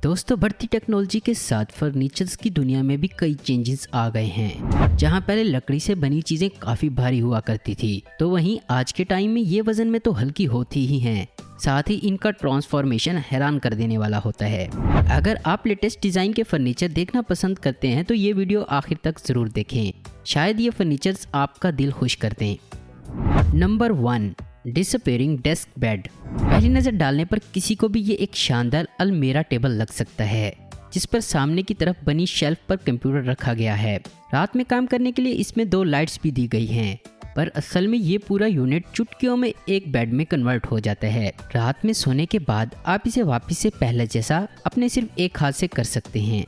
दोस्तों, बढ़ती टेक्नोलॉजी के साथ फर्नीचर्स की दुनिया में भी कई चेंजेस आ गए हैं। जहां पहले लकड़ी से बनी चीजें काफी भारी हुआ करती थी, तो वहीं आज के टाइम में ये वजन में तो हल्की होती ही हैं। साथ ही इनका ट्रांसफॉर्मेशन हैरान कर देने वाला होता है। अगर आप लेटेस्ट डिजाइन के फर्नीचर देखना पसंद करते हैं तो ये वीडियो आखिर तक जरूर देखें। शायद ये फर्नीचर्स आपका दिल खुश कर दें। Number 1, disappearing desk bed. पहली नज़र डालने पर किसी को भी ये एक शानदार अलमीरा टेबल लग सकता है, जिस पर सामने की तरफ बनी शेल्फ पर कंप्यूटर रखा गया है। रात में काम करने के लिए इसमें 2 लाइट्स भी दी गई हैं, पर असल में ये पूरा यूनिट चुटकियों में एक बेड में कन्वर्ट हो जाता है। रात में सोने के बाद आप इसे वापस से पहले जैसा अपने सिर्फ एक हाथ से कर सकते हैं।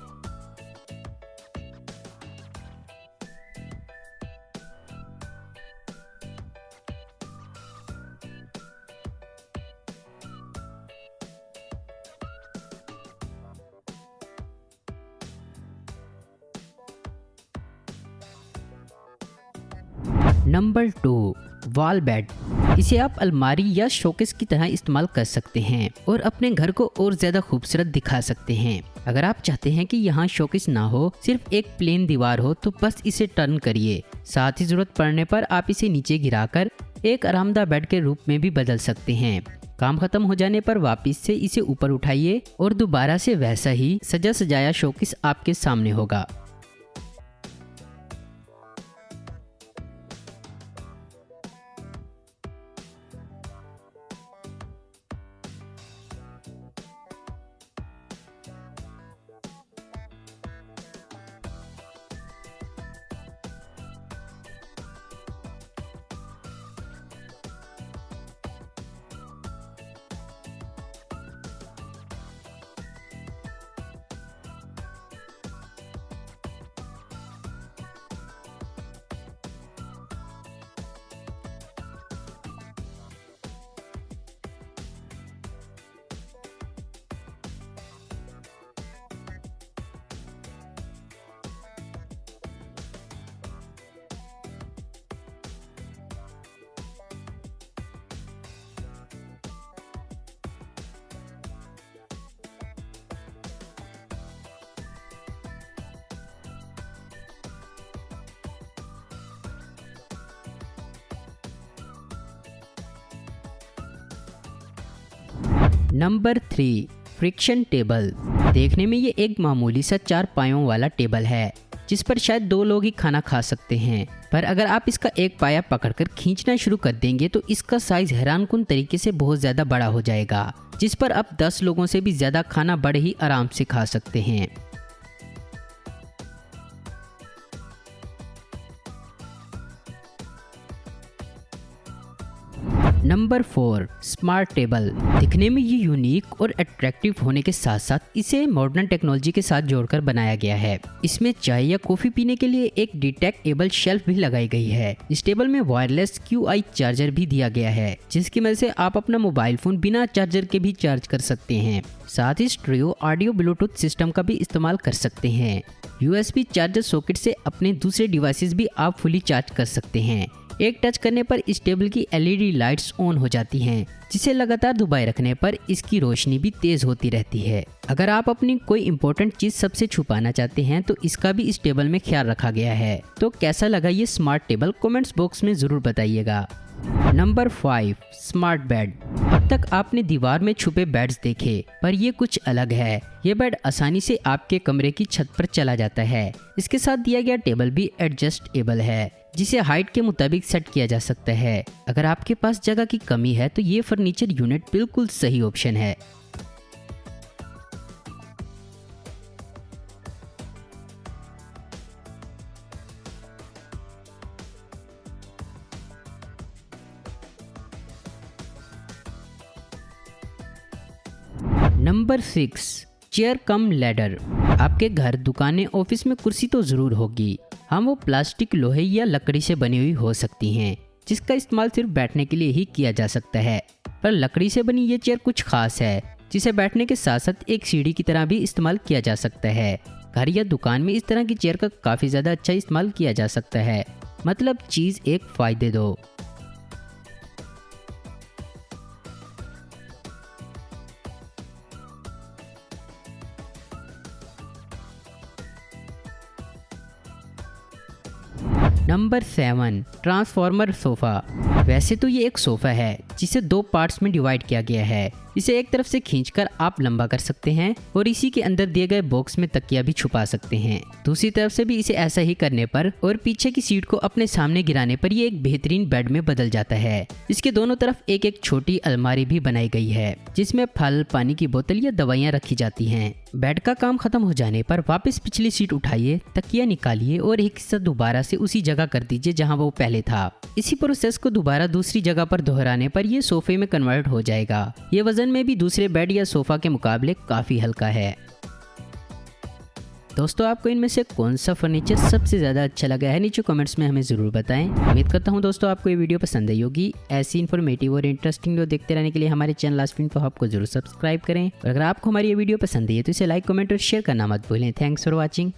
Number 2, wall bed. इसे आप अलमारी या शोकेस की तरह इस्तेमाल कर सकते हैं और अपने घर को और ज्यादा खूबसूरत दिखा सकते हैं। अगर आप चाहते हैं कि यहाँ शोकेस ना हो, सिर्फ एक प्लेन दीवार हो, तो बस इसे टर्न करिए। साथ ही जरूरत पड़ने पर आप इसे नीचे गिराकर एक आरामदायक बेड के रूप में भी बदल सकते हैं। काम खत्म हो जाने पर वापस से इसे ऊपर उठाइए और दोबारा से वैसा ही सजा सजाया शोकेस आपके सामने होगा। Number 3, friction table. देखने में ये एक मामूली सा 4 पायों वाला टेबल है, जिस पर शायद 2 लोग ही खाना खा सकते हैं। पर अगर आप इसका एक पाया पकड़कर खींचना शुरू कर देंगे तो इसका साइज हैरानकुन तरीके से बहुत ज्यादा बड़ा हो जाएगा, जिस पर आप 10 लोगों से भी ज्यादा खाना बड़े ही आराम से खा सकते हैं। Number 4, smart table. दिखने में ये यूनिक और अट्रैक्टिव होने के साथ साथ इसे मॉडर्न टेक्नोलॉजी के साथ जोड़कर बनाया गया है। इसमें चाय या कॉफी पीने के लिए एक डिटेक्टेबल शेल्फ भी लगाई गई है। इस टेबल में वायरलेस QI चार्जर भी दिया गया है, जिसकी मदद से आप अपना मोबाइल फोन बिना चार्जर के भी चार्ज कर सकते हैं। साथ ही स्टीरियो ऑडियो ब्लूटूथ सिस्टम का भी इस्तेमाल कर सकते हैं। USB चार्जर सॉकेट से अपने दूसरे डिवाइसेस भी आप फुली चार्ज कर सकते हैं। एक टच करने पर इस टेबल की LED लाइट्स ऑन हो जाती हैं, जिसे लगातार दबाए रखने पर इसकी रोशनी भी तेज होती रहती है। अगर आप अपनी कोई इंपॉर्टेंट चीज सबसे छुपाना चाहते हैं तो इसका भी इस टेबल में ख्याल रखा गया है। तो कैसा लगा ये स्मार्ट टेबल, कमेंट्स बॉक्स में जरूर बताइएगा। Number 5, smart bed. अब तक आपने दीवार में छुपे बेड्स देखे, पर ये कुछ अलग है। ये बेड आसानी से आपके कमरे की छत पर चला जाता है। इसके साथ दिया गया टेबल भी एडजस्टेबल है, जिसे हाइट के मुताबिक सेट किया जा सकता है। अगर आपके पास जगह की कमी है तो ये फर्नीचर यूनिट बिल्कुल सही ऑप्शन है। नंबर 6, चेयर कम लैडर। आपके घर, दुकानें, ऑफिस में कुर्सी तो जरूर होगी। हम वो प्लास्टिक, लोहे या लकड़ी से बनी हुई हो सकती हैं, जिसका इस्तेमाल सिर्फ बैठने के लिए ही किया जा सकता है। पर लकड़ी से बनी ये चेयर कुछ खास है, जिसे बैठने के साथ साथ एक सीढ़ी की तरह भी इस्तेमाल किया जा सकता है। घर या दुकान में इस तरह की चेयर का काफ़ी ज़्यादा अच्छा इस्तेमाल किया जा सकता है। मतलब चीज़ एक फ़ायदे दो। Number 7, transformer sofa. वैसे तो ये एक सोफा है जिसे 2 पार्ट्स में डिवाइड किया गया है। इसे एक तरफ से खींचकर आप लंबा कर सकते हैं और इसी के अंदर दिए गए बॉक्स में तकिया भी छुपा सकते हैं। दूसरी तरफ से भी इसे ऐसा ही करने पर और पीछे की सीट को अपने सामने गिराने पर ये एक बेहतरीन बेड में बदल जाता है। इसके दोनों तरफ एक एक छोटी अलमारी भी बनाई गई है जिसमें फल, पानी की बोतल या दवाइयाँ रखी जाती हैं। बेड का काम खत्म हो जाने पर वापस पिछली सीट उठाइए, तकिया निकालिए और एक हिस्सा दोबारा से उसी जगह कर दीजिए जहां वो पहले था। इसी प्रोसेस को दोबारा दूसरी जगह पर दोहराने पर ये सोफे में कन्वर्ट हो जाएगा। ये वजन में भी दूसरे बेड या सोफा के मुकाबले काफी हल्का है। दोस्तों, आपको इनमें से कौन सा फर्नीचर सबसे ज़्यादा अच्छा लगा है, नीचे कमेंट्स में हमें ज़रूर बताएं। उम्मीद करता हूं दोस्तों आपको ये वीडियो पसंद आई होगी। ऐसी इन्फॉर्मेटिव और इंटरेस्टिंग वीडियो देखते रहने के लिए हमारे चैनल लास्ट इन्फो हब को जरूर सब्सक्राइब करें। और अगर आपको हमारी ये वीडियो पसंद आई है तो इसे लाइक, कमेंट और शेयर करना मत भूलें। Thanks for watching.